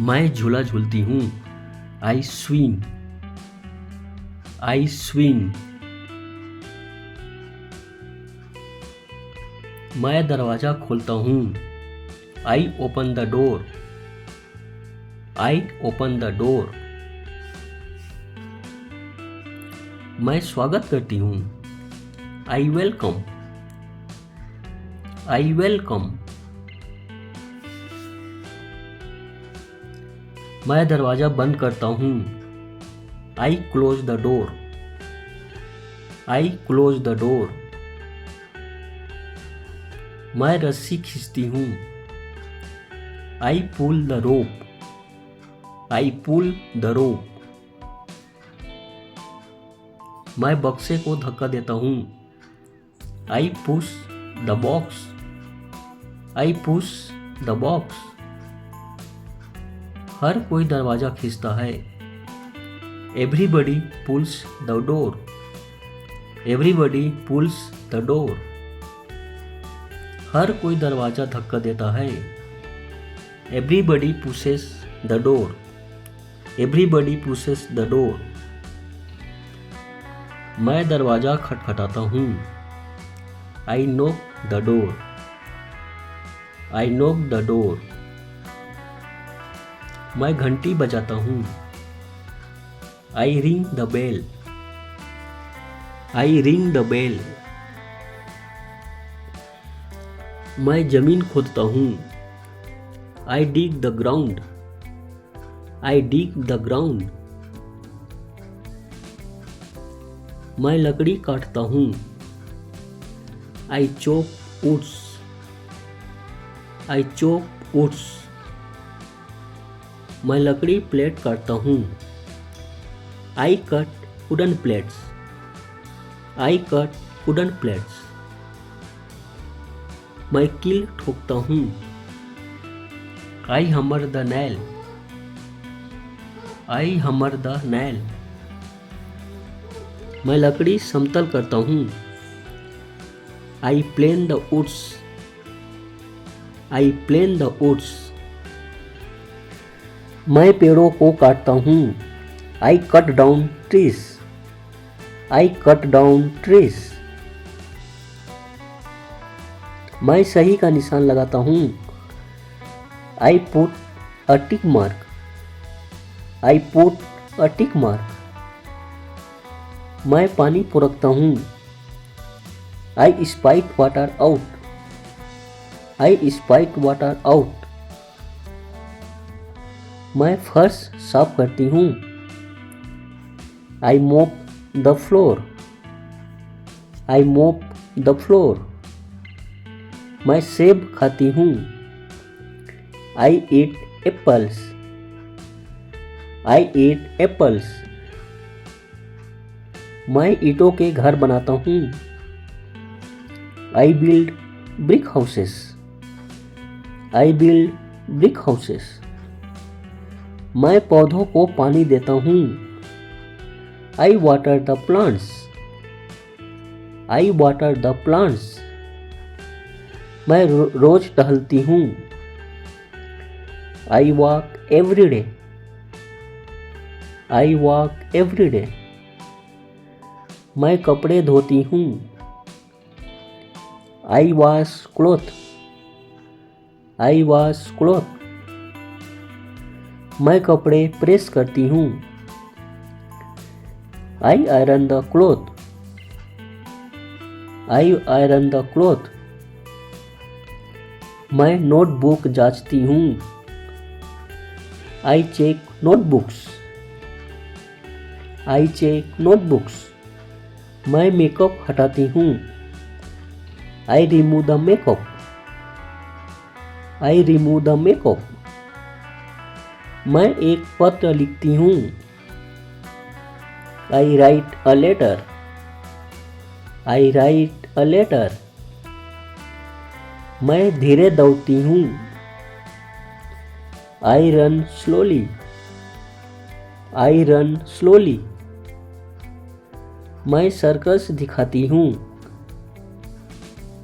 मैं झूला झूलती हूँ। I swing. I swing. मैं दरवाज़ा खोलता हूँ। I open the door. I open the door. मैं स्वागत करती हूँ। I welcome. I welcome. मैं दरवाज़ा बंद करता हूँ। I close the door. I close the door. मैं रस्सी खींचती हूँ। I pull the rope. I pull the rope. मैं बक्से को धक्का देता हूँ। I push the box. I push the box. हर कोई दरवाज़ा खींचता है। Everybody pulls the door. Everybody pulls the door. हर कोई दरवाज़ा धक्का देता है। Everybody pushes the door. Everybody pushes the door. मैं दरवाज़ा खटखटाता हूँ। I knock the door. I knock the door. मैं घंटी बजाता हूँ। I ring the bell. I ring the bell. मैं जमीन खोदता हूँ। I dig the ground. I dig the ground. मैं लकड़ी काटता हूँ। I chop woods. I chop woods. मैं लकड़ी प्लेट काटता हूँ। I cut wooden plates. I cut wooden plates. मैं कील ठोकता हूँ। आई हमर द नेल। आई हमर द नेल। मैं लकड़ी समतल करता हूँ। I plane the woods. I plane the woods. मैं पेड़ों को काटता हूँ। I cut down trees. I cut down trees. मैं सही का निशान लगाता हूँ। I put a tick mark. I put a tick mark. मैं पानी पुरकता हूँ। I spite water out. I spite water out. मैं फर्श साफ करती हूँ। आई मोप द फ्लोर। आई मोप द फ्लोर। मैं सेब खाती हूँ। I eat apples. I eat apples. मैं ईंटों के घर बनाता हूँ। I build brick houses. I build brick houses. मैं पौधों को पानी देता हूँ। I water the plants. I water the plants. मैं रोज टहलती हूँ। I walk every day. I walk every day. मैं कपड़े धोती हूँ। I wash cloth. I wash cloth. मैं कपड़े प्रेस करती हूँ। I iron the cloth. I iron the cloth. मैं नोटबुक जांचती हूँ। I check notebooks. I check notebooks. मैं मेकअप हटाती हूँ। I remove the makeup. I remove the makeup. मैं एक पत्र लिखती हूँ। I write a letter. I write a letter. मैं धीरे दौड़ती हूँ। I run slowly. I run slowly. मैं सर्कस दिखाती हूँ।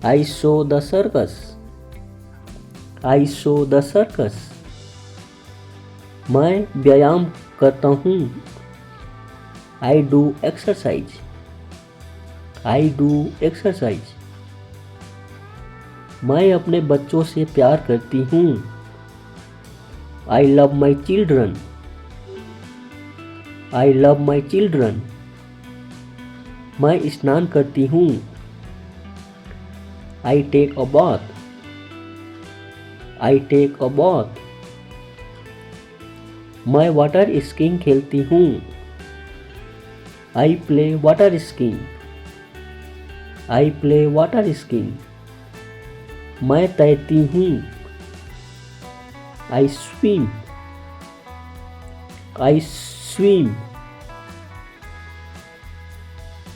I show the circus. I show the circus. मैं व्यायाम करता हूँ। I do exercise. I do exercise. मैं अपने बच्चों से प्यार करती हूँ। I love my children. I love my children. मैं स्नान करती हूँ। I take a bath. I take a bath. मैं वाटर स्कीइंग खेलती हूँ। I play water skiing. I play water skiing. मैं तैरती हूँ। I swim. I swim.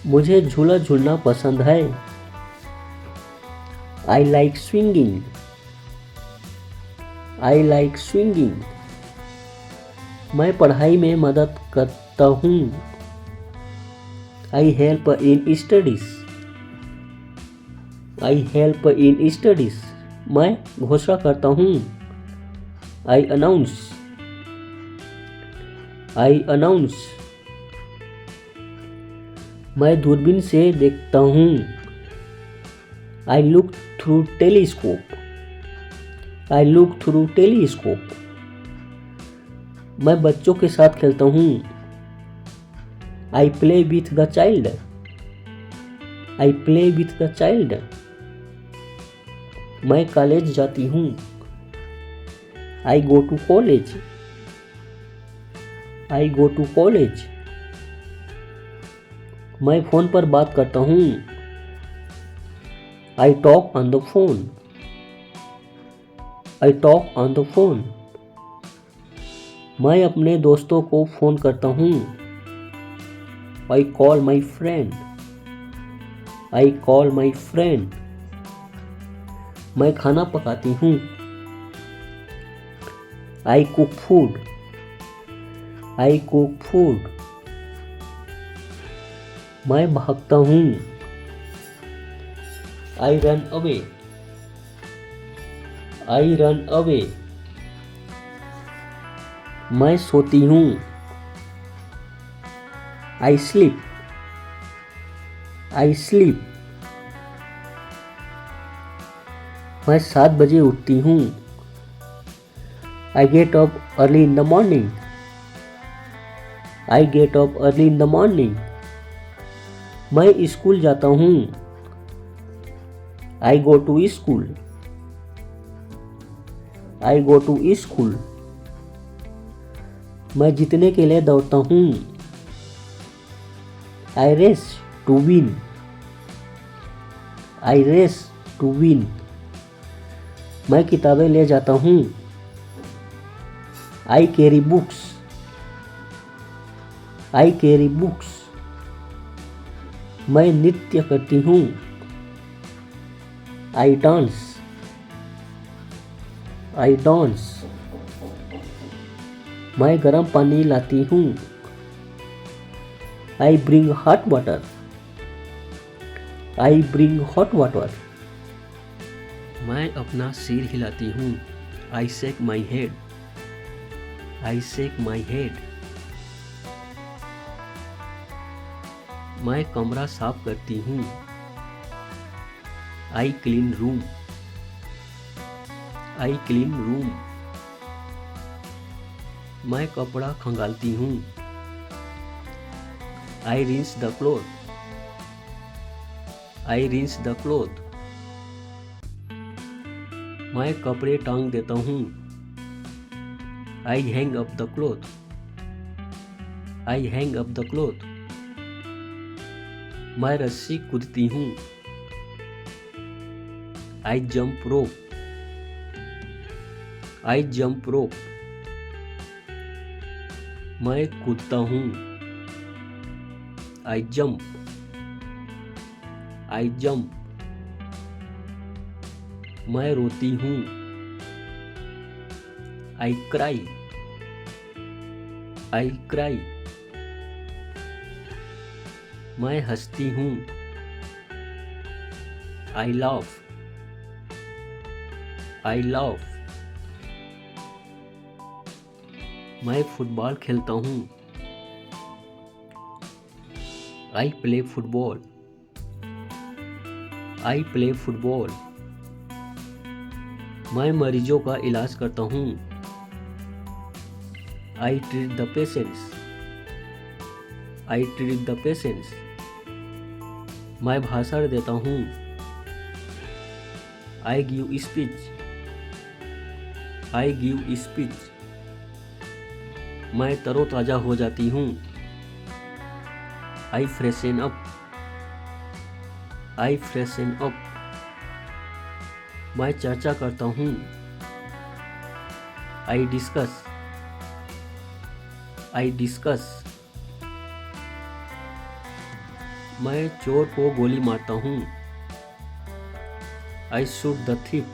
मुझे झूला झूलना पसंद है। I like swinging. I like swinging. मैं पढ़ाई में मदद करता हूँ। I help in studies. I help in studies. मैं घोषणा करता हूँ। I announce. I announce. मैं दूरबीन से देखता हूँ। I look through telescope. I look through telescope. मैं बच्चों के साथ खेलता हूँ। I play with the child. I play with the child. मैं कॉलेज जाती हूँ। I go to college. I go to college. मैं फ़ोन पर बात करता हूँ। I talk on the phone. I talk on the phone. मैं अपने दोस्तों को फ़ोन करता हूँ। I call my friend. I call my friend. मैं खाना पकाती हूँ। I cook food. I cook food. मैं भागता हूँ। I run away. I run away. मैं सोती हूँ। I sleep. I sleep. मैं 7 बजे उठती हूँ। I get up early in the morning. I get up early in the morning. मैं स्कूल जाता हूँ। I go to school. I go to school. मैं जीतने के लिए दौड़ता हूँ। I race to win. I race to win. मैं किताबें ले जाता हूँ। I carry books. I carry books. मैं नृत्य करती हूँ। I dance. I dance. मैं गर्म पानी लाती हूँ। I bring hot water. I bring hot water. मैं अपना सिर हिलाती हूँ। I shake my head. I shake my head. मैं कमरा साफ करती हूँ। I clean room. I clean room. मैं कपड़ा खंगालती हूँ। I rinse the cloth. I rinse the cloth. मैं कपड़े टांग देता हूँ। I hang up the cloth. I hang up the cloth. मैं रस्सी कूदती हूँ। I jump rope. I jump rope. मैं कूदता हूँ। I jump. I jump. मैं रोती हूँ। I cry. I cry. मैं हंसती हूँ। I laugh. I laugh. मैं फुटबॉल खेलता हूँ। I play football. I play football. मैं मरीजों का इलाज करता हूँ। I treat the patients. I treat the patients. मैं भाषण देता हूँ। I give speech. I give speech. मैं तरोताज़ा हो जाती हूँ। आई फ्रेशन अप। आई फ्रेशन अप। मैं चर्चा करता हूँ। I discuss. I discuss. मैं चोर को गोली मारता हूँ। I shoot the thief.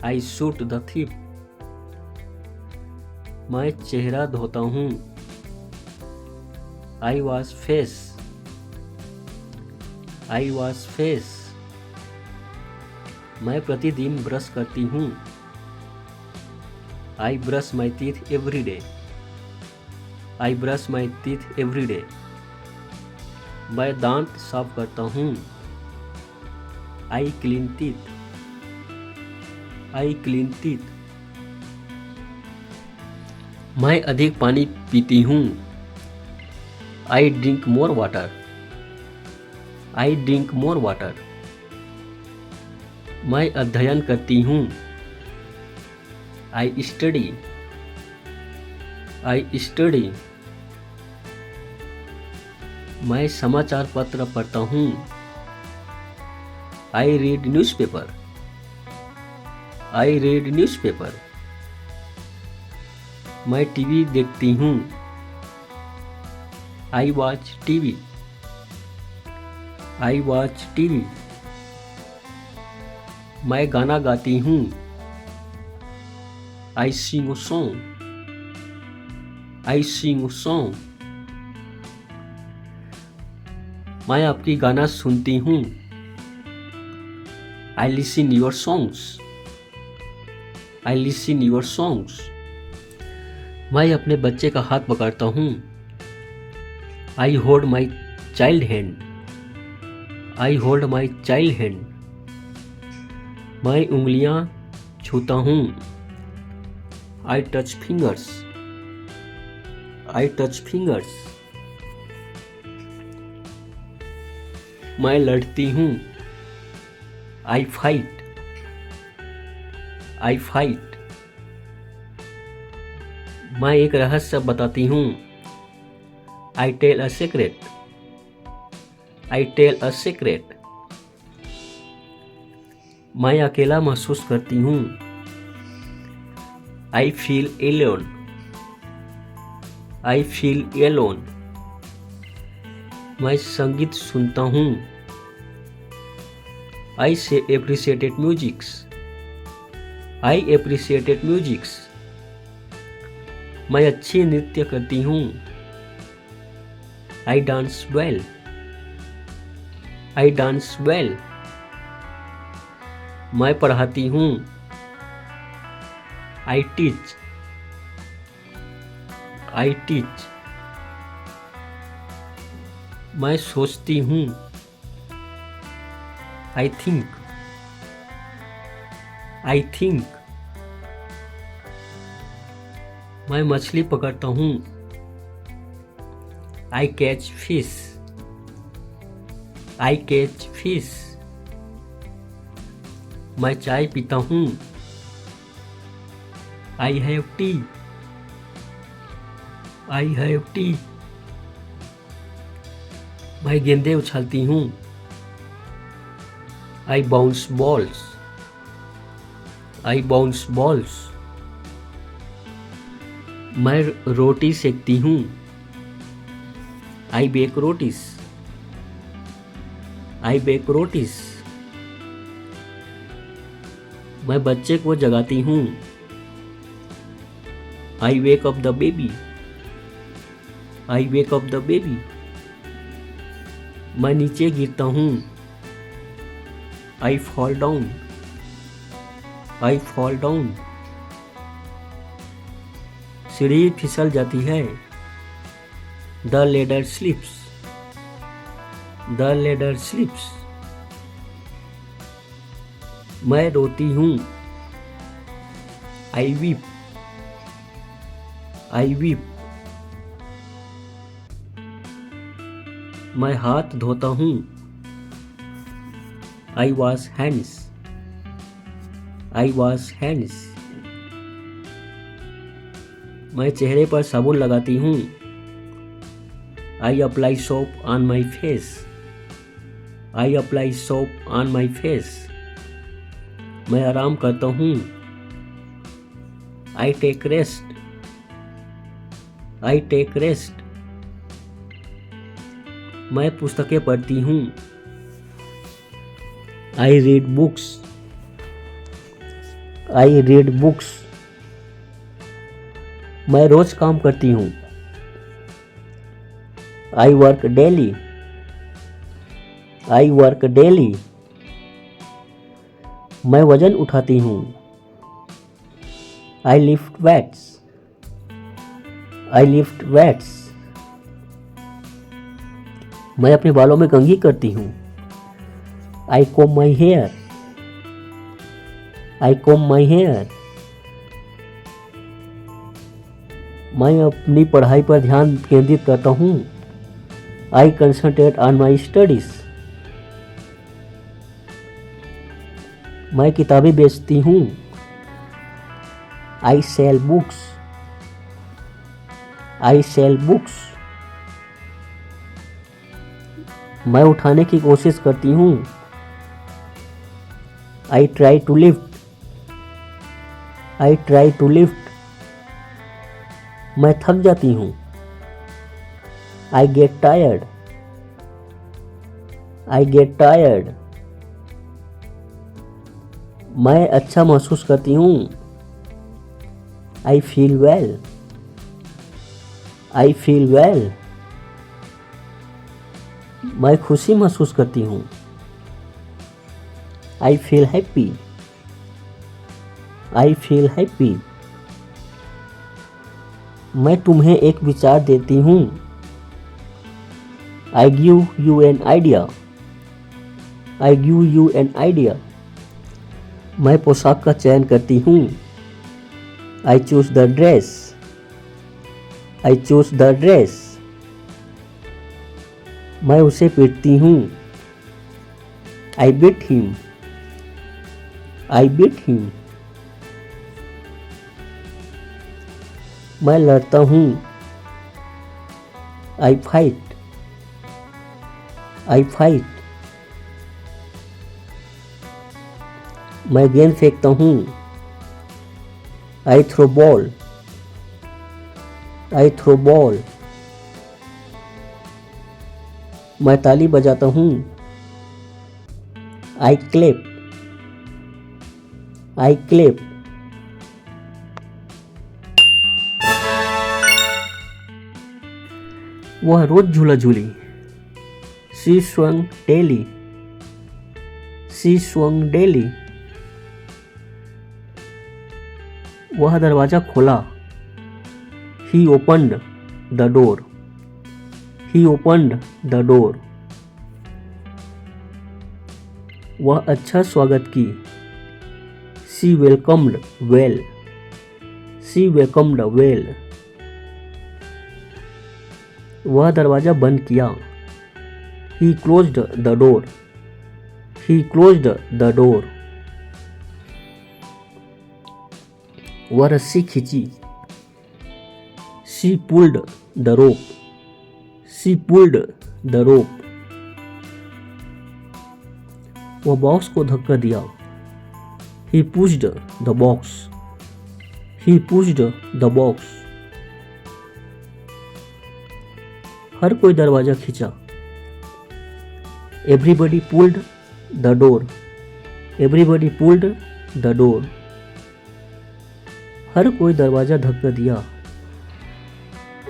I shoot the thief. मैं चेहरा धोता हूँ। I wash face. I wash face. मैं प्रतिदिन ब्रश करती हूँ। I brush my teeth every day. I brush my teeth every day. मैं दांत साफ करता हूँ। I clean teeth. I clean teeth. मैं अधिक पानी पीती हूँ। I drink more water. I drink more water. मैं अध्ययन करती हूँ। I study. I study. मैं समाचार पत्र पढ़ता हूँ। I read newspaper. I read newspaper. मैं टीवी देखती हूँ। I watch TV. I watch TV. मैं गाना गाती हूँ। आई sing song. I sing song. मैं आपकी गाना सुनती हूँ। I listen your songs. I listen your songs. मैं अपने बच्चे का हाथ पकड़ता हूँ। I hold my child hand. I hold my child hand. मैं उंगलियां छूता हूँ। I touch fingers. I touch fingers. मैं लड़ती हूँ। I fight. I fight. मैं एक रहस्य बताती हूँ। I tell a secret. I tell a secret. मैं अकेला महसूस करती हूँ। I feel alone. I feel alone. मैं संगीत सुनता हूँ। I say appreciated musics. I appreciated musics. मैं अच्छी नृत्य करती हूँ। I dance well. I dance well. मैं पढ़ाती हूँ। I teach. I teach. मैं सोचती हूँ। I think. I think. मैं मछली पकड़ता हूँ। I catch fish. I catch fish. मैं चाय पीता हूँ। I have tea. I have tea. मैं गेंदे उछालती हूँ। I bounce balls. I bounce balls. मैं रोटी सेकती हूँ। I bake rotis. I bake rotis. मैं बच्चे को जगाती हूँ। I wake up the baby. I wake up the baby. मैं नीचे गिरता हूँ। I fall down. I fall down. सीढ़ी फिसल जाती है। The ladder slips. The ladder slips. मैं रोती हूँ। I weep. I weep. मैं हाथ धोता हूँ। I wash hands. I wash hands. मैं चेहरे पर साबुन लगाती हूँ। आई apply soap on my face. I apply soap on my face. मैं आराम करता हूँ। I take rest. I take rest. मैं पुस्तकें पढ़ती हूँ। I read books. I read books. मैं रोज काम करती हूँ। I work daily. I work daily. मैं वजन उठाती हूँ। I lift weights. I lift weights. मैं अपने बालों में कंघी करती हूँ। I comb my hair. I comb my hair. मैं अपनी पढ़ाई पर ध्यान केंद्रित करता हूँ। I concentrate on my studies. मैं किताबें बेचती हूँ। I sell books. I sell books. मैं उठाने की कोशिश करती हूँ। I try to lift. I try to lift. मैं थक जाती हूँ। I get tired. I get tired. मैं अच्छा महसूस करती हूँ। I feel well. I feel well. मैं खुशी महसूस करती हूँ। I feel happy. I feel happy. मैं तुम्हें एक विचार देती हूँ। I give you an idea. I give you an idea. मैं पोशाक का चयन करती हूँ। I choose the dress. I choose the dress. मैं उसे पीटती हूँ। I beat him. I beat him. मैं लड़ता हूँ। I fight. I fight. मैं गेंद फेंकता हूँ। I throw ball. I throw ball. मैं ताली बजाता हूँ। I clap. I clap. वह रोज झूला झूली। She swung daily. She swung daily. वह दरवाजा खोला। He opened the door. He opened the door. वह अच्छा स्वागत की। She welcomed well. She welcomed well. वह दरवाजा बंद किया। He closed the door. He closed the door. वह रस्सी खींची। She pulled the rope. She pulled the rope. वह बॉक्स को धक्का दिया। He pushed the box. He pushed the box. हर कोई दरवाजा खींचा। Everybody pulled the door. Everybody pulled the door. हर कोई दरवाजा धक्का दिया।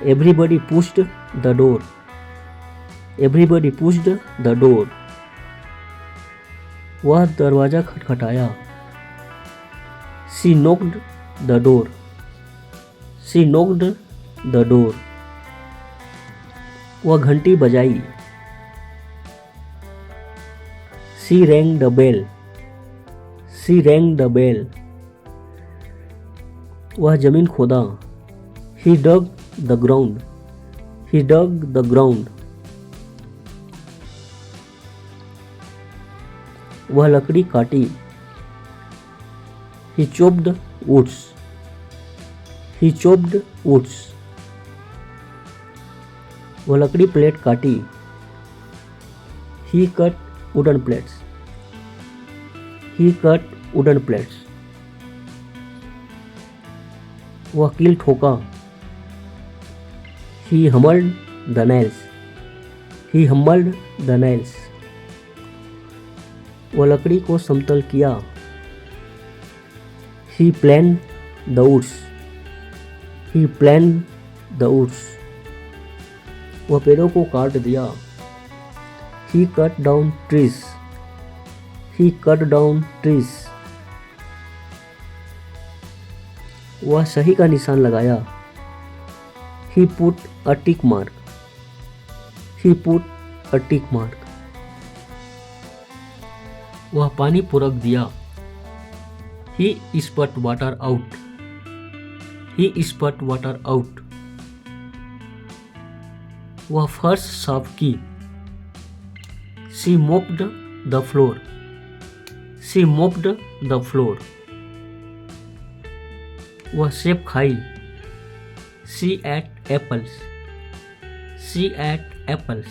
Everybody pushed the door. Everybody pushed the door. वह दरवाजा खटखटाया। She knocked the door. She knocked the door. वह घंटी बजाई। She rang the bell. She rang the bell. वह जमीन खोदा। He dug the ground. He dug the ground. वह लकड़ी काटी। He chopped woods. He chopped woods. वह लकड़ी प्लेट काटी। He cut wooden plates. He cut wooden plates. वह कील ठोका। ही hammered the nails. He hammered the nails. वह लकड़ी को समतल किया। He planed the woods. He planed the woods. वह पेड़ों को काट दिया। He cut down trees. He cut down trees. वह सही का निशान लगाया। He put a tick mark. He put a tick mark. वह पानी पूरक दिया। He spat water out. He spat water out. वह फर्श साफ की। She mopped the floor. She mopped the floor. वह सेब खाई। She ate apples. She ate apples.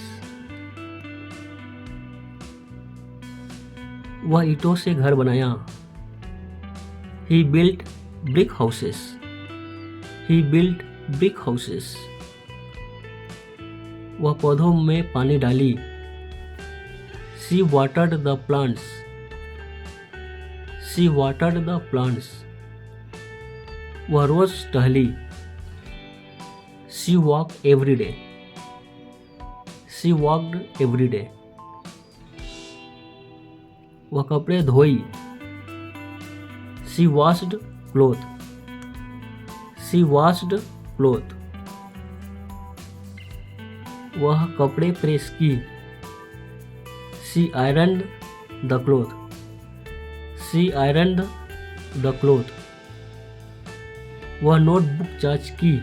वह ईंटों से घर बनाया। He built brick houses. He built brick houses. वह पौधों में पानी डाली। She watered the plants. She watered the plants. वह रोज टहली। She walk every day. She walked every day. वह कपड़े धोई। She washed cloth. She washed cloth. वह कपड़े प्रेस की। She ironed the cloth. She ironed the cloth. वह नोटबुक जांच की।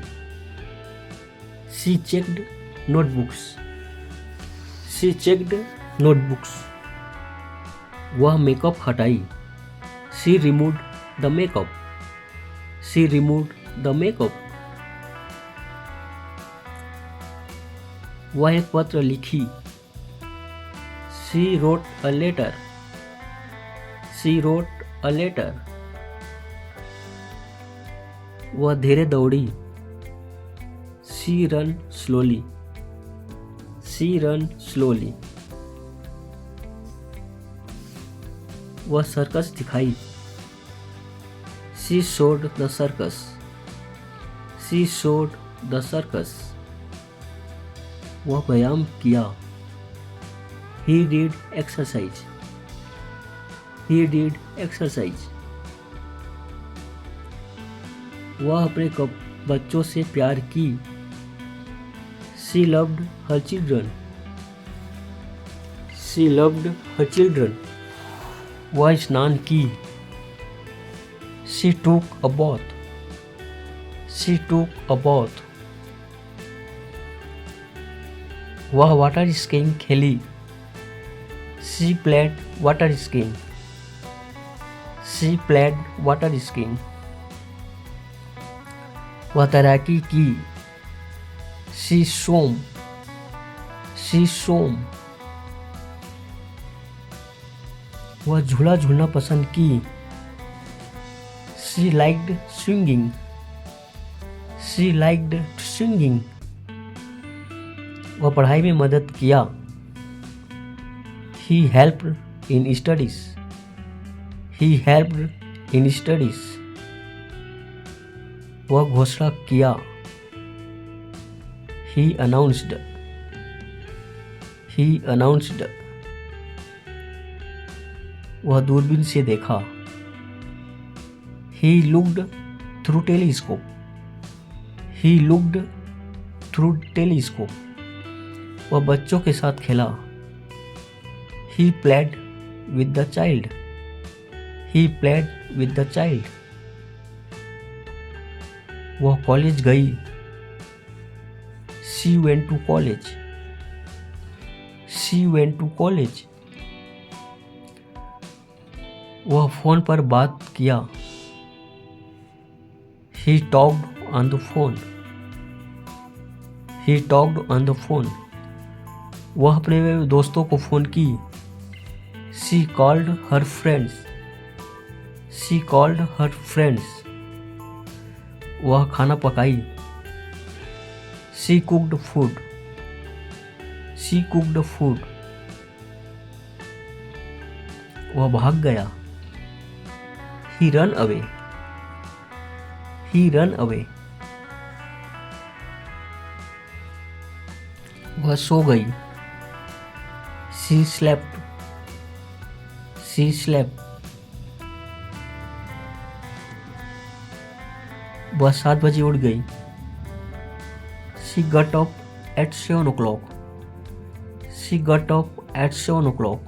She checked notebooks. She checked notebooks. वह मेकअप हटाई। She removed the makeup. She removed the makeup. वह एक पत्र लिखी। She wrote a letter. She wrote a letter. वह धीरे दौड़ी। She run slowly. She run slowly. वह सर्कस दिखाई। She showed the circus. She showed the circus. वह व्यायाम किया। He did exercise. He did exercise. वह अपने बच्चों से प्यार की। She loved her children. She loved her children. वह स्नान की। शी टूक अ बाथ। शी टूक अ बाथ। वह वाटर स्कीइंग खेली। She played water skiing. She played water skiing. वह तैराकी की। She swam। She swam। वह झूला झूलना पसंद की। She liked swinging. She liked swinging. वह पढ़ाई में मदद किया। He helped in studies. He helped in studies. वह घोषणा किया। ही अनाउंस्ड। ही अनाउंस्ड। वह दूरबीन से देखा। He looked through telescope. He looked through telescope, वह बच्चों के साथ खेला। He played with the child, he played with the child, वह कॉलेज गई। She went to college, she went to college, वह फोन पर बात किया। He talked on the phone, he talked on the phone, वह अपने दोस्तों को फोन की। She called her friends, she called her friends, वह खाना पकाई। She cooked food, she cooked food, वह भाग गया। ही रन अवे, ही रन अवे, वह सो गई। शी स्लेप्ट, शी स्लेप्ट, वह 7 बजे उठ गई। She got up at 7 o'clock, she got up at 7 o'clock,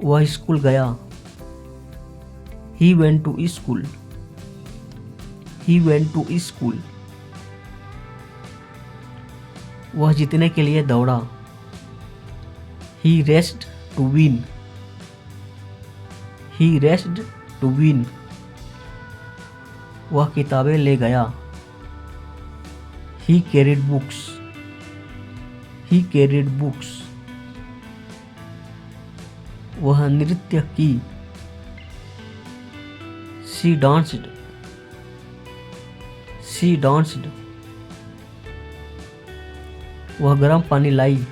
वह स्कूल गया। He went to school, he went to school, वह जीतने के लिए दौड़ा। He raced to win, he raced to win, वह किताबें ले गया। He carried books, he carried books, वह नृत्य की। शी डांस्ड, शी डांस्ड, वह गर्म पानी लाई।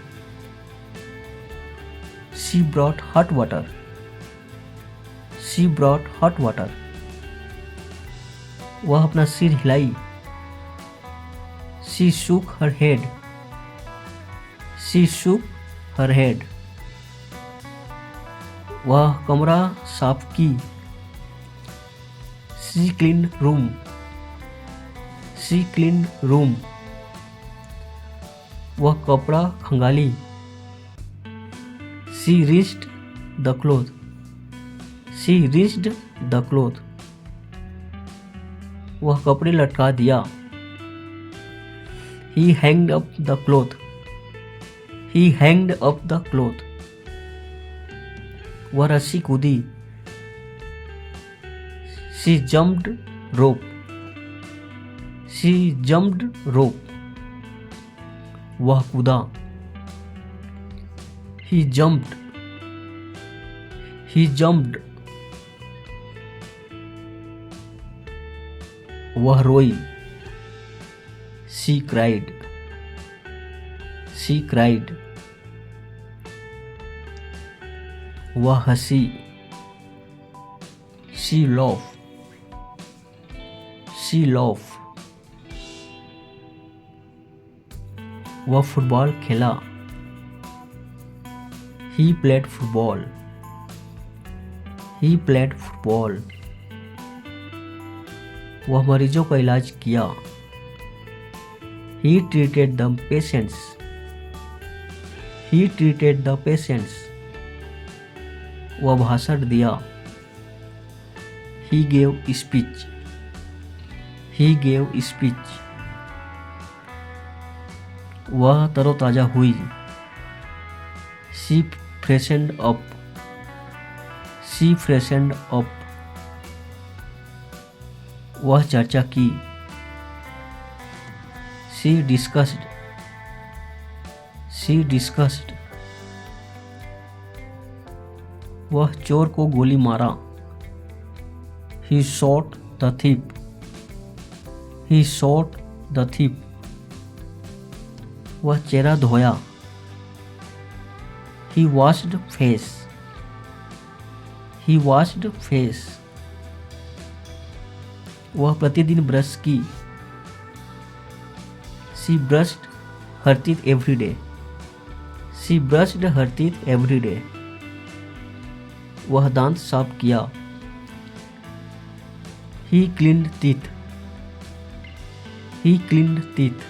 She brought hot water, she brought hot water, वह अपना सिर हिलाई। She shook her head, she shook her head, वह कमरा साफ की। She clean room, she clean room, वह कपड़ा खंगाली। She rinsed the cloth, she rinsed the cloth, वह कपड़े लटका दिया। He hanged up the cloth, he hanged up the cloth, वह रस्सी कूदी। She jumped rope, she jumped rope, वह कूदा। ही जम्प्ड, ही जम्प्ड, वह रोई। शी क्राइड, शी क्राइड, वह हंसी। शी लॉफ, शी लॉफ, वह फुटबॉल खेला। He played football, he played football, वह मरीजों का इलाज किया। He treated the patients, he treated the patients, वह भाषण दिया। He gave speech, he gave speech, वह तरोताजा हुई। She freshened up, she freshened up, वह चर्चा की। She discussed, she discussed, वह चोर को गोली मारा। He shot the thief, he shot the thief, वह चेहरा धोया। He washed face, he washed face, वह प्रतिदिन ब्रश की। She brushed her teeth every day, she brushed her teeth every day, वह दांत साफ किया। He cleaned teeth, he cleaned teeth,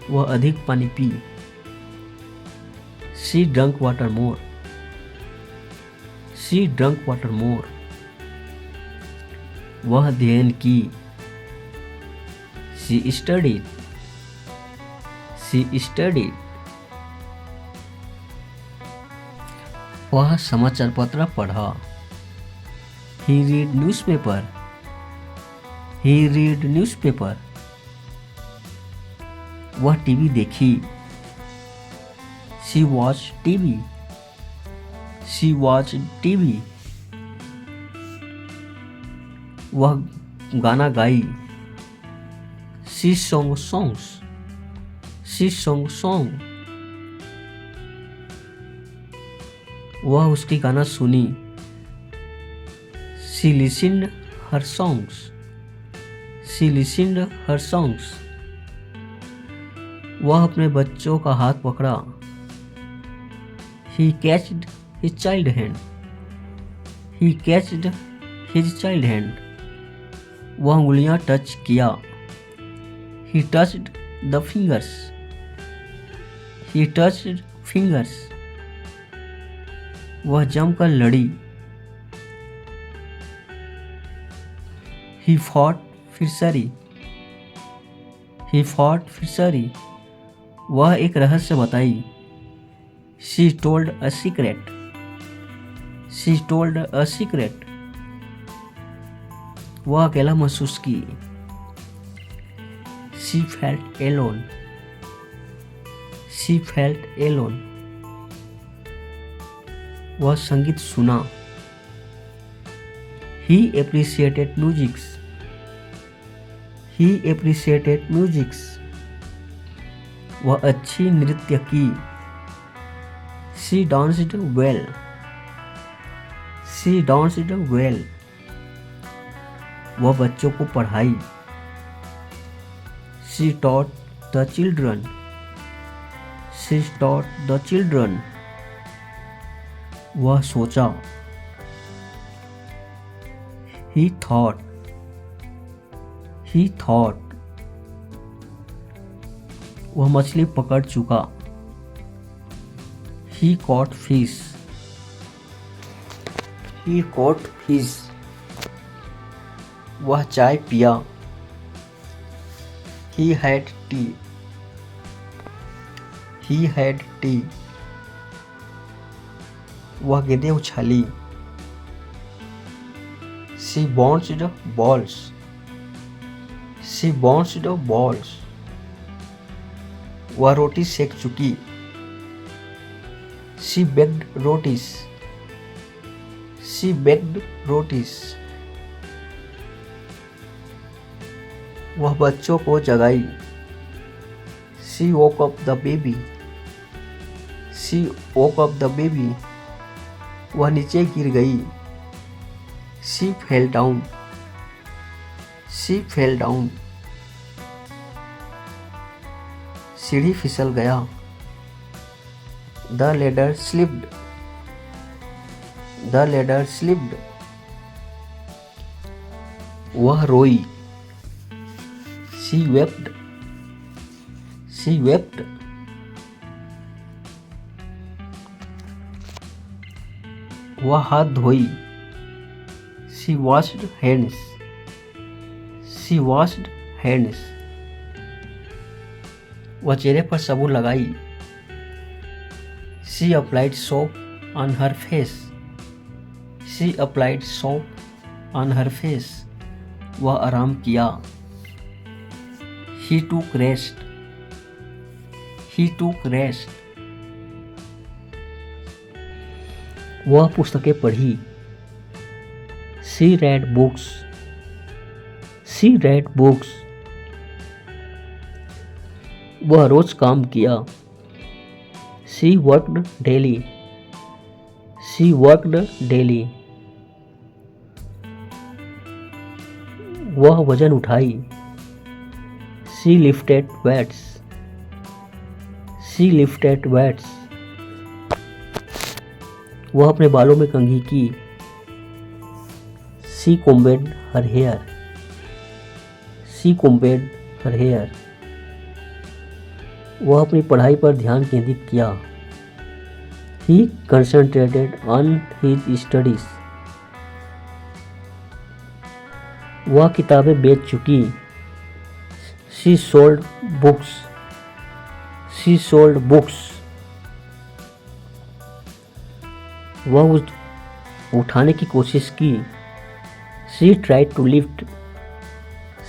वह अधिक पानी P. She drunk water more, she drunk water more, वह अध्ययन की। शी स्टडीड, शी स्टडीड, वह समाचार पत्र पढ़ा। ही रीड न्यूज़पेपर, ही रीड न्यूज़पेपर, वह टीवी देखी। She watch TV, she watch TV, वह गाना गाई। She song songs, she song song, वह उसकी गाना सुनी। She listened her songs, she listened her songs, वह अपने बच्चों का हाथ पकड़ा। ही कैच्ड हिज चाइल्ड हैंड, ही कैच्ड हिज चाइल्ड हैंड, वह उंगलियां टच किया। ही touched the fingers, he touched fingers, वह जमकर लड़ी। ही fought fishery, he fought fishery, वह एक रहस्य बताई। She told a secret, she told a secret, वह अकेला महसूस की। She felt alone, she felt alone, वह संगीत सुना। He appreciated musics, he appreciated musics, वह अच्छी नृत्य की। She danced well, she danced well, वह बच्चों को पढ़ाई। She taught the children, she taught the children, वह सोचा। ही थॉट, ही थॉट, वह मछली पकड़ चुका। He caught fish, he caught fish, वह चाय पिया। He had tea, he had tea, वह गेंदें उछाली। She bounced balls, she bounced balls, वह रोटी सेक चुकी। She baked rotis, she baked rotis, वह बच्चों को जगाई। She woke up the baby, she woke up the baby, वह नीचे गिर गई। She fell down, she fell down, सीढ़ी फिसल गया। The ladder slipped, the ladder slipped, वह रोई। शी वेप्ट, शी वेप्ट, वह हाथ धोई। She washed hands, she washed hands, वह चेहरे पर साबुन लगाई। She applied soap on her face, she applied soap on her face, वह आराम किया। ही टूक रेस्ट, ही टूक रेस्ट, वह पुस्तकें पढ़ी। She read books, she read books, वह रोज काम किया। She worked daily, she worked daily, वह वजन उठाई। She lifted weights, she lifted weights, वह अपने बालों में कंघी की। She combed her hair, she combed her hair. वह अपनी पढ़ाई पर ध्यान केंद्रित किया। He concentrated on his studies. वह किताबें बेच चुकी। She sold books. She sold books. वह उठाने की कोशिश की। She tried to lift.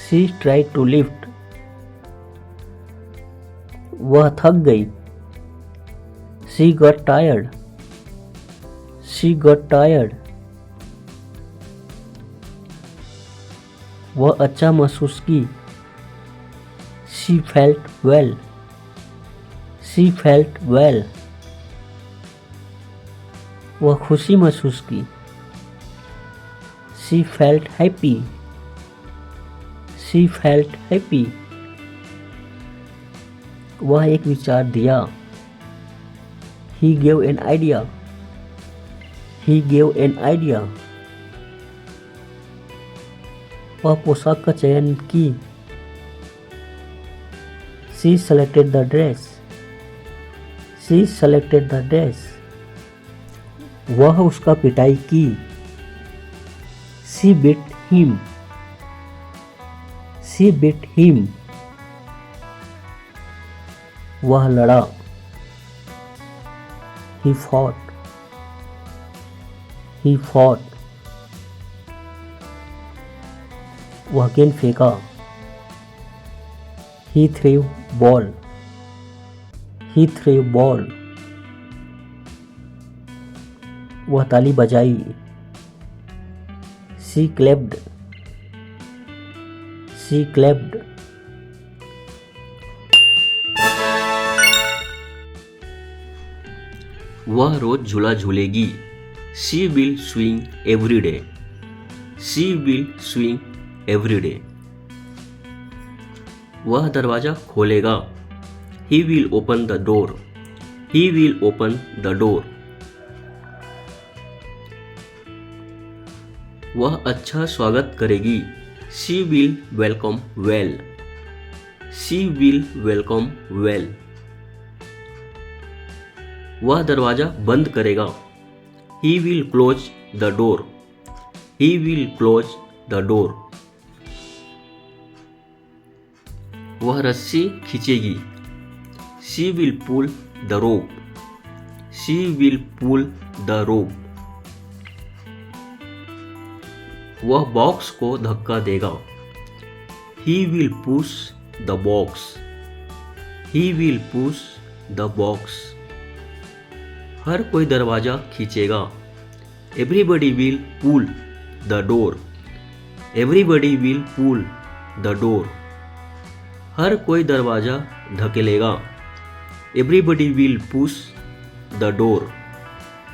She tried to lift. वह थक गई। She got tired. She got tired. वह अच्छा महसूस की। She felt well. She felt well. वह खुशी महसूस की। She felt happy. She felt happy. वह एक विचार दिया। He gave an idea. He gave an idea. वह पोशाक का चयन की। She selected the dress. She selected the dress. वह उसका पिटाई की। She beat him. She beat him. वह लड़ा। He fought. He fought. वह गेंद फेंका। He threw ball. He threw ball. वह ताली बजाई। She clapped. She clapped. वह रोज झूला झूलेगी। She will swing every day. She will swing every day. वह दरवाजा खोलेगा। He will open the door. He will open the door. वह अच्छा स्वागत करेगी। She will welcome well. She will welcome well. वह दरवाजा बंद करेगा। He will close the door. He will close the door. वह रस्सी खींचेगी। She will pull the rope. She will pull the rope. वह बॉक्स को धक्का देगा। He will push the box. He will push the box. हर कोई दरवाजा खींचेगा। Everybody will pull the door. Everybody will pull the door. हर कोई दरवाजा धकेलेगा। Everybody will push the door.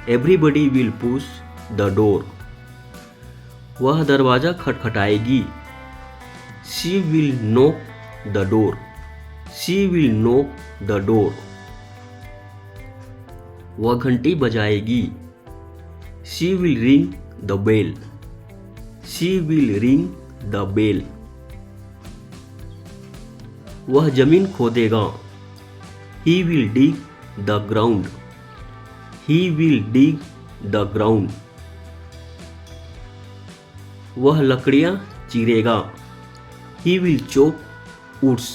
Everybody will push the door. वह दरवाजा खटखटाएगी। She will knock the door. She will knock the door. वह घंटी बजाएगी। She will ring the bell. She will ring the bell. वह जमीन खोदेगा। He will dig the ground. He will dig the ground. वह लकड़ियां चीरेगा। He will chop woods.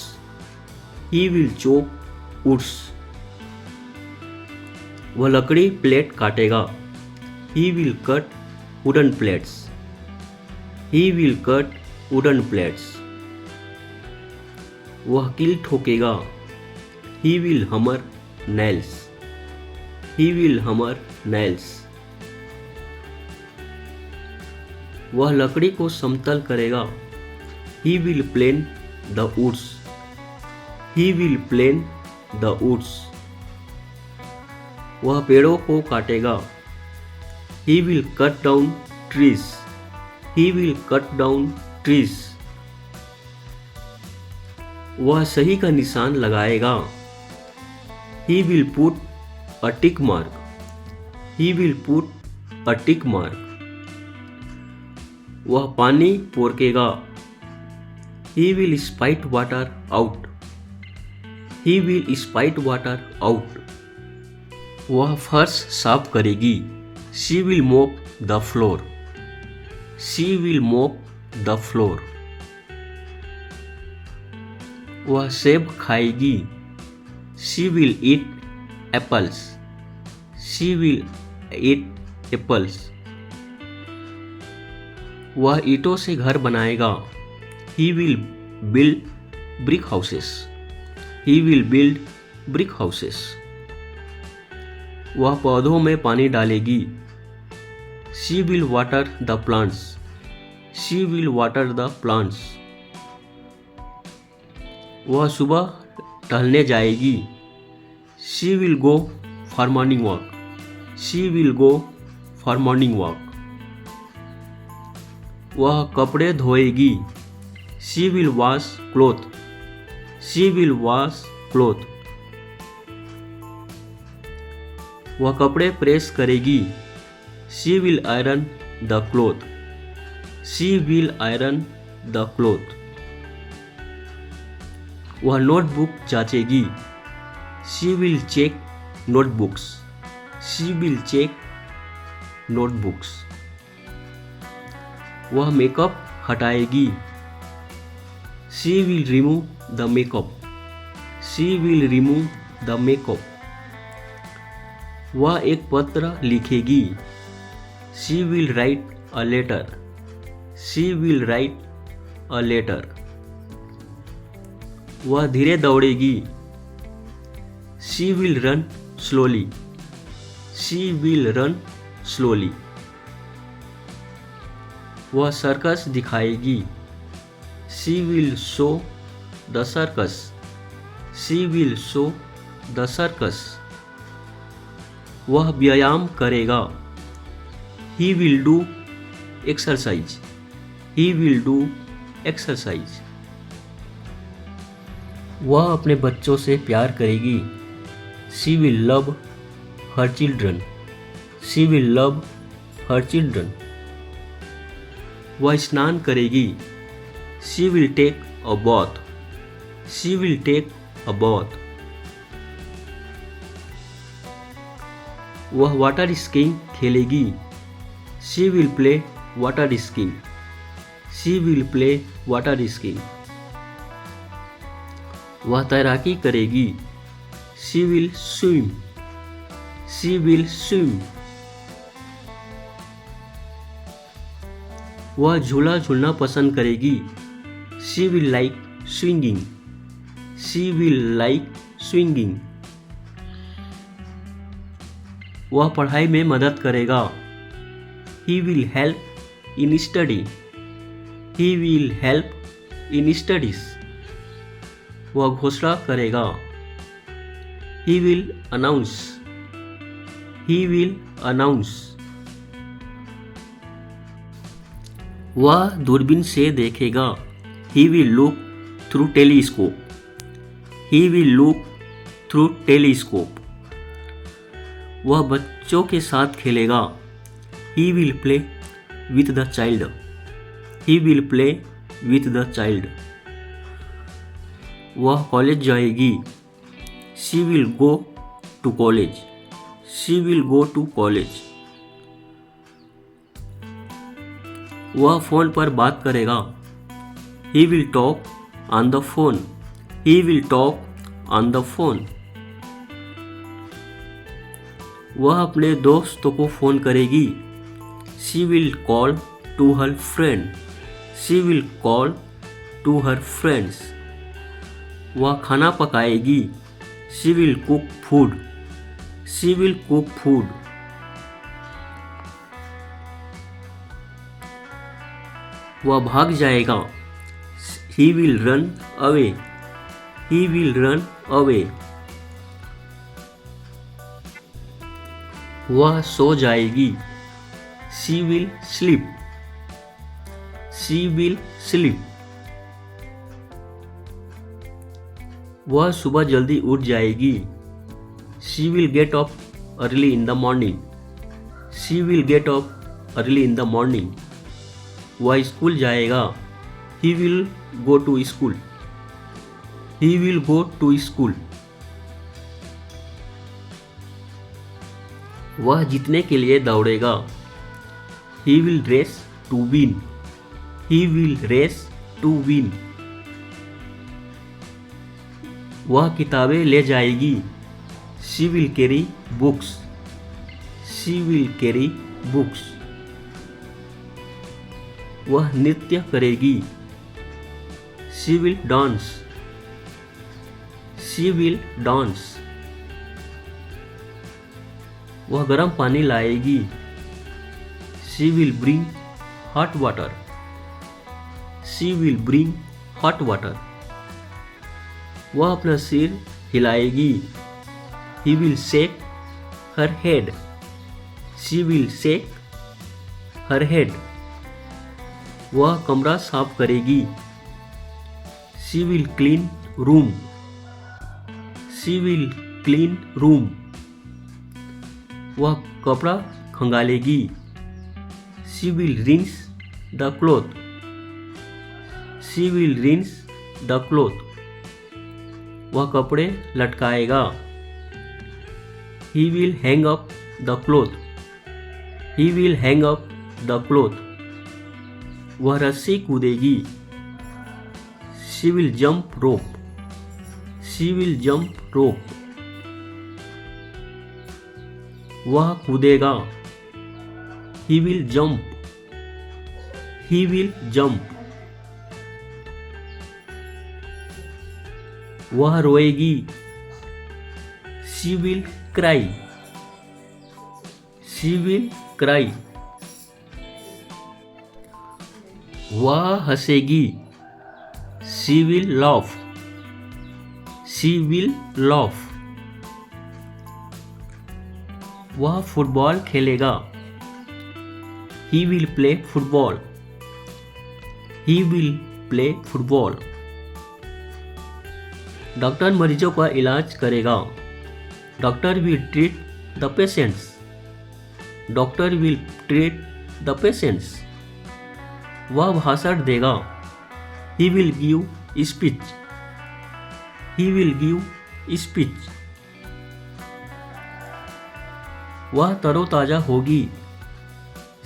He will chop woods. वह लकड़ी प्लेट काटेगा। He will cut wooden plates. He will cut wooden plates. वह कील ठोकेगा। He will hammer nails. He will hammer nails. वह लकड़ी को समतल करेगा। He will plane the woods. He will plane the woods. वह पेड़ों को काटेगा। He will cut down trees. He will cut down trees. वह सही का निशान लगाएगा। He will put a tick mark. He will put a tick mark. वह पानी पोरकेगा। He will spite water out. He will spite water out. वह फर्श साफ करेगी. She will mop the floor. She will mop the floor. वह सेब खाएगी. She will eat apples. She will eat apples. वह ईंटों से घर बनाएगा. He will build brick houses. He will build brick houses. वह पौधों में पानी डालेगी. She will water the plants. She will water the plants. वह सुबह टहलने जाएगी. She will go for morning walk. She will go for morning walk. वह कपड़े धोएगी. She will wash cloth. She will wash cloth. वह कपड़े प्रेस करेगी. She will iron the cloth. She will iron the cloth. वह notebook जांचेगी. She will check notebooks. She will check notebooks. वह makeup हटाएगी. She will remove the makeup. She will remove the makeup. वह एक पत्र लिखेगी. She will write a letter. She will write a letter. वह धीरे दौड़ेगी. She will run slowly. She will run slowly. वह circus दिखाएगी. She will show the circus. She will show the circus. वह व्यायाम करेगा. He will do exercise. He will do exercise. वह अपने बच्चों से प्यार करेगी. She will love her children. She will love her children. वह स्नान करेगी. She will take a bath. She will take a bath. वह वाटर स्कीइंग खेलेगी. She will play water skiing. She will play water skiing. वह तैराकी करेगी. She will swim. She will swim. वह झूला झूलना पसंद करेगी. She will like swinging. She will like swinging. वह पढ़ाई में मदद करेगा. He will help in study. He will help in studies. वह घोषणा करेगा. He will announce. He will announce. वह दूरबीन से देखेगा. He will look through telescope. He will look through telescope. वह बच्चों के साथ खेलेगा. He will play with the child. He will play with the child. वह कॉलेज जाएगी. She will go to college. She will go to college. वह phone पर बात करेगा. He will talk on the phone. He will talk on the phone. वह अपने दोस्तों को फ़ोन करेगी. She will call to her friend. She will call to her friends. वह खाना पकाएगी. She will cook food. She will cook food. वह भाग जाएगा. He will run away. He will run away. वह सो जाएगी. She will sleep. She will sleep. वह सुबह जल्दी उठ जाएगी. She will get up early in the morning. She will get up early in the morning. वह स्कूल जाएगा. He will go to school. He will go to school. वह जीतने के लिए दौड़ेगा. He will race to win. He will race to win. वह किताबें ले जाएगी. She will carry books. She will carry books. वह नृत्य करेगी. She will dance. She will dance. वह गर्म पानी लाएगी. She will bring hot water. She will bring hot water. वह अपना सिर हिलाएगी. He will shake her head. She will shake her head. वह कमरा साफ करेगी. She will clean room. She will clean room. वह कपड़ा खंगालेगी. She will rinse the cloth. She will rinse the cloth. वह कपड़े लटकाएगा. He will hang up the cloth. He will hang up the cloth. वह रस्सी कूदेगी. She will jump rope. She will jump rope. वह कूदेगा. He will jump. He will jump. वह रोएगी. She will cry. She will cry. वह हंसेगी. She will laugh. She will laugh. वह football खेलेगा. He will play football. He will play football. Doctor मरीजों का इलाज करेगा. Doctor will treat the patients. Doctor will treat the patients. वह भाषण देगा. He will give speech. He will give speech. वह तरोताजा होगी.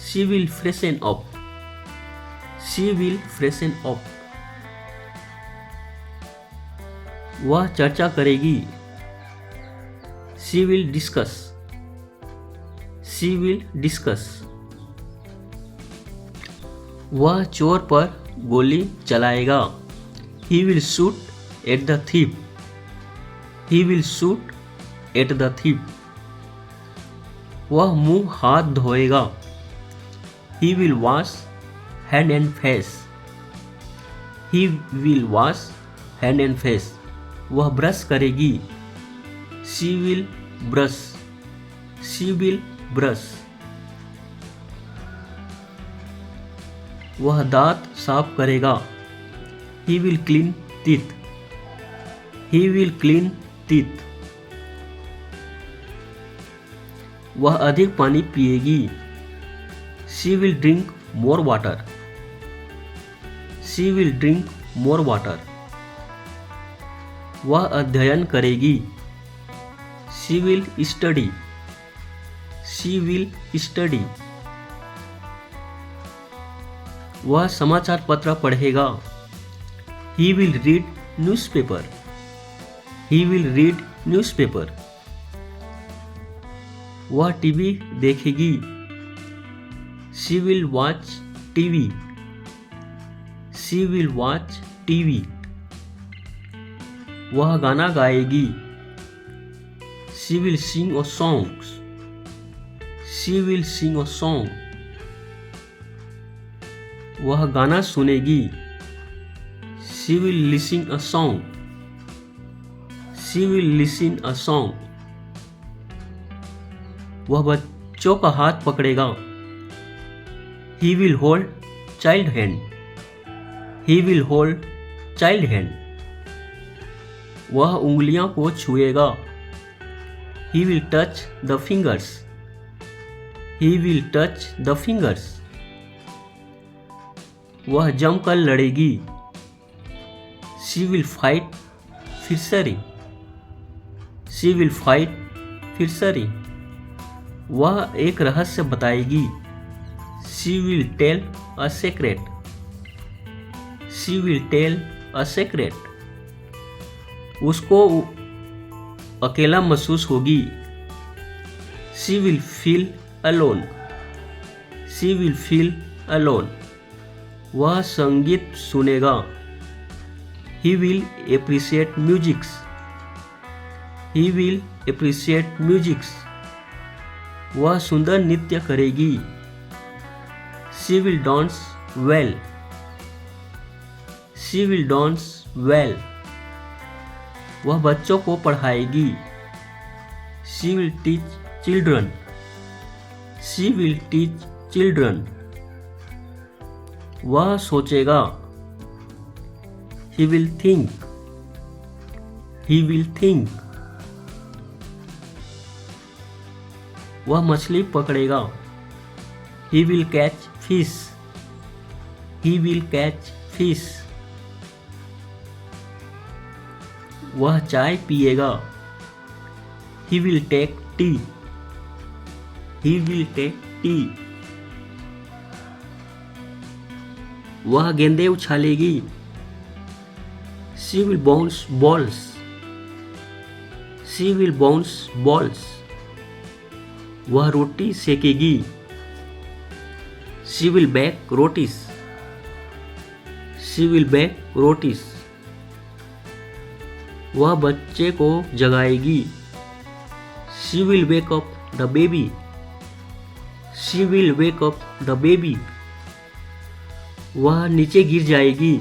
She will freshen up. She will freshen up. वह चर्चा करेगी. She will discuss. She will discuss. वह चोर पर गोली चलाएगा. He will shoot at the thief. He will shoot at the thief. वह मुंह हाथ धोएगा. He will wash hand and face. He will wash hand and face. वह ब्रश करेगी. She will brush. She will brush. वह दांत साफ करेगा. He will clean teeth. He will clean teeth. वह अधिक पानी पिएगी. She will drink more water. She will drink more water. वह अध्ययन करेगी. She will study. She will study. वह समाचार पत्र पढ़ेगा. He will read newspaper. He will read newspaper. वह टीवी देखेगी. She will watch TV. She will watch TV. वह गाना गाएगी. She will sing a song. She will sing a song. वह गाना सुनेगी. She will listen a song. She will listen a song. वह बच्चों का हाथ पकड़ेगा. He will hold child hand. He will hold child hand. वह उंगलियों को छुएगा. He will touch the fingers. He will touch the fingers. वह जमकर लड़ेगी। She will fight fiercely. She will fight fiercely. वह एक रहस्य बताएगी। She will tell a secret. She will tell a secret. उसको अकेला महसूस होगी। She will feel alone. She will feel alone. वह संगीत सुनेगा। He will appreciate musics. He will appreciate musics. वह सुंदर नृत्य करेगी। She will dance well. She will dance well. वह बच्चों को पढ़ाएगी। She will teach children. She will teach children. वह सोचेगा। He will think. He will think. वह मछली पकड़ेगा। He will catch fish. He will catch fish. वह चाय पिएगा। He will take tea. He will take tea. वह गेंदे उछालेगी। She will bounce balls. She will bounce balls. वह रोटी सेकेगी। She will bake rotis. She will bake rotis. वह बच्चे को जगाएगी। She will wake up the baby. She will wake up the baby. वह नीचे गिर जाएगी।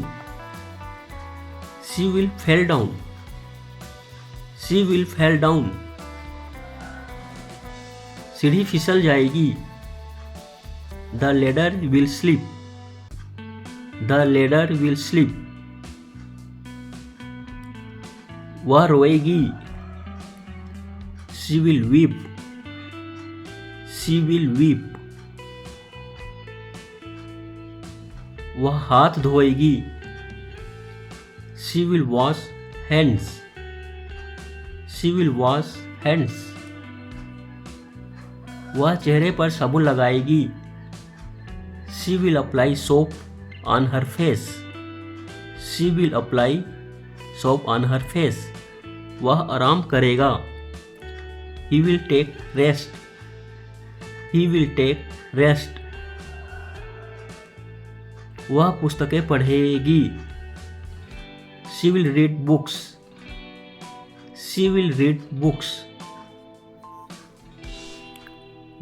She will fell down. She will fell down. सीढ़ी फिसल जाएगी। The ladder will slip. The ladder will slip. वह रोएगी। She will weep. She will weep. वह हाथ धोएगी। She will wash hands. She will wash hands. वह चेहरे पर साबुन लगाएगी। She will apply soap on her face. She will apply soap on her face. वह आराम करेगा। He will take rest. He will take rest. वह पुस्तकें पढ़ेगी। She will read books. She will read books.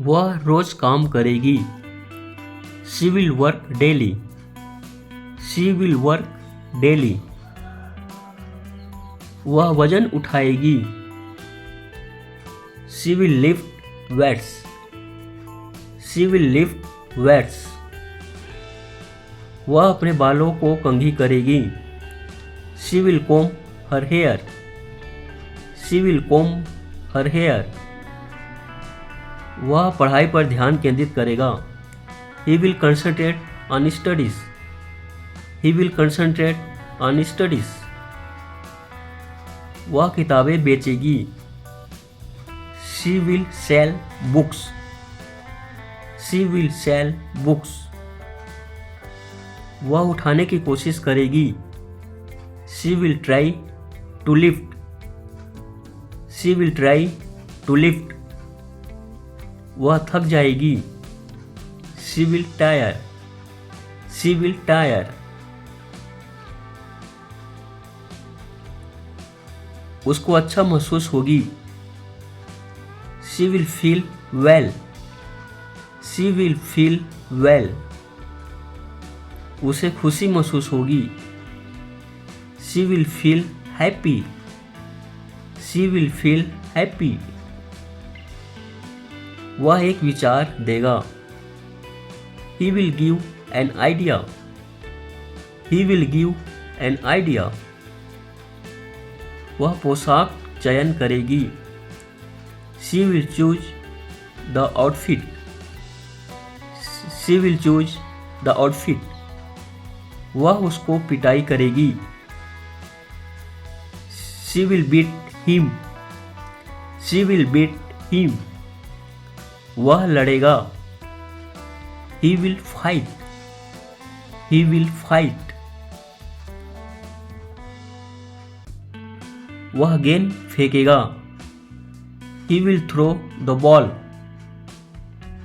वह रोज काम करेगी। She will work daily. She will work daily. वह वजन उठाएगी। She will lift weights. She will lift weights. वह अपने बालों को कंघी करेगी। She will comb her hair. She will comb her hair. वह पढ़ाई पर ध्यान केंद्रित करेगा। He will concentrate on studies. He will concentrate on studies. वह किताबें बेचेगी। She will sell books. She will sell books. वह उठाने की कोशिश करेगी। She will try to lift. She will try to lift. वह थक जाएगी। She will tire. She will tire. उसको अच्छा महसूस होगी। She will feel well. She will feel well. उसे खुशी महसूस होगी। She will feel happy. She will feel happy. वह एक विचार देगा। He will give an idea. He will give an idea. वह पोशाक चयन करेगी। She will choose the outfit. She will choose the outfit. वह उसको पिटाई करेगी। She will beat him. She will beat him. वह लड़ेगा। He will fight. He will fight. वह गेंद फेंकेगा। He will throw the ball.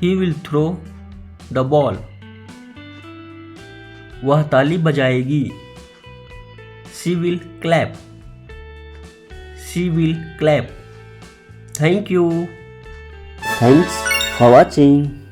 He will throw the ball. वह ताली बजाएगी। She will clap. She will clap. Thank you. Thanks for watching.